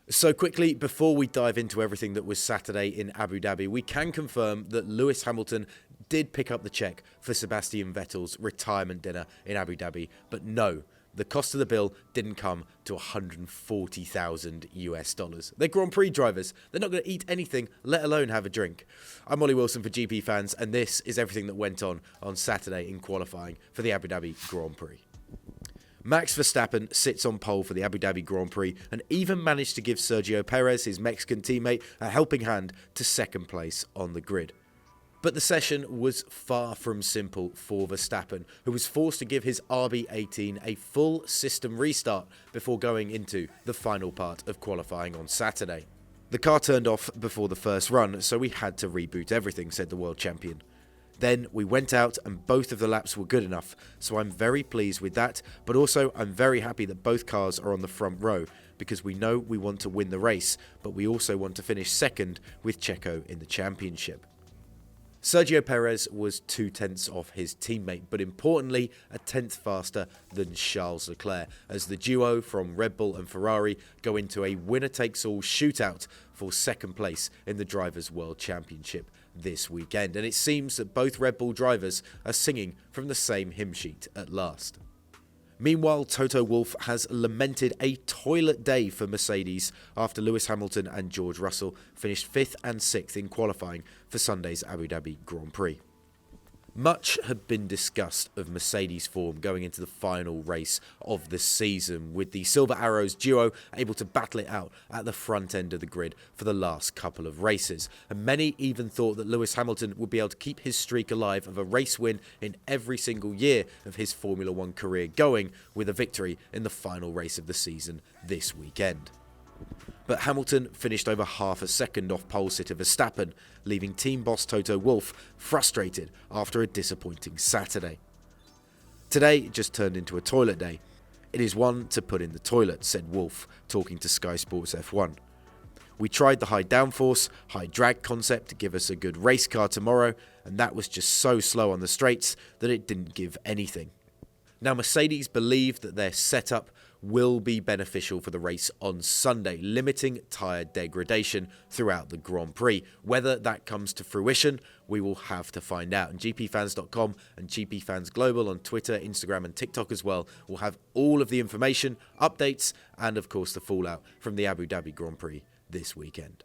So quickly, before we dive into everything that was Saturday in Abu Dhabi, we can confirm that Lewis Hamilton did pick up the check for Sebastian Vettel's retirement dinner in Abu Dhabi, but no, the cost of the bill didn't come to $140,000. They're Grand Prix drivers. They're not going to eat anything, let alone have a drink. I'm Ollie Wilson for GPFans, and this is everything that went on Saturday in qualifying for the Abu Dhabi Grand Prix. Max Verstappen sits on pole for the Abu Dhabi Grand Prix and even managed to give Sergio Perez, his Mexican teammate, a helping hand to second place on the grid. But the session was far from simple for Verstappen, who was forced to give his RB18 a full system restart before going into the final part of qualifying on Saturday. The car turned off before the first run, so we had to reboot everything, said the world champion. Then we went out and both of the laps were good enough, so I'm very pleased with that, but also I'm very happy that both cars are on the front row because we know we want to win the race, but we also want to finish second with Checo in the championship. Sergio Perez was 0.2 off his teammate, but importantly, a tenth faster than Charles Leclerc, as the duo from Red Bull and Ferrari go into a winner-takes-all shootout for second place in the Drivers' World Championship this weekend. And it seems that both Red Bull drivers are singing from the same hymn sheet at last. Meanwhile, Toto Wolff has lamented a toilet day for Mercedes after Lewis Hamilton and George Russell finished 5th and 6th in qualifying for Sunday's Abu Dhabi Grand Prix. Much had been discussed of Mercedes' form going into the final race of the season, with the Silver Arrows duo able to battle it out at the front end of the grid for the last couple of races. And many even thought that Lewis Hamilton would be able to keep his streak alive of a race win in every single year of his Formula One career going, with a victory in the final race of the season this weekend. But Hamilton finished over half a second off pole sitter Verstappen, leaving team boss Toto Wolff frustrated after a disappointing Saturday. Today just turned into a toilet day. It is one to put in the toilet, said Wolff, talking to Sky Sports F1. We tried the high downforce, high drag concept to give us a good race car tomorrow, and that was just so slow on the straights that it didn't give anything. Now, Mercedes believe that their setup will be beneficial for the race on Sunday, limiting tyre degradation throughout the Grand Prix. Whether that comes to fruition, we will have to find out. And GPFans.com and GPFans Global on Twitter, Instagram and TikTok as well will have all of the information, updates and of course the fallout from the Abu Dhabi Grand Prix this weekend.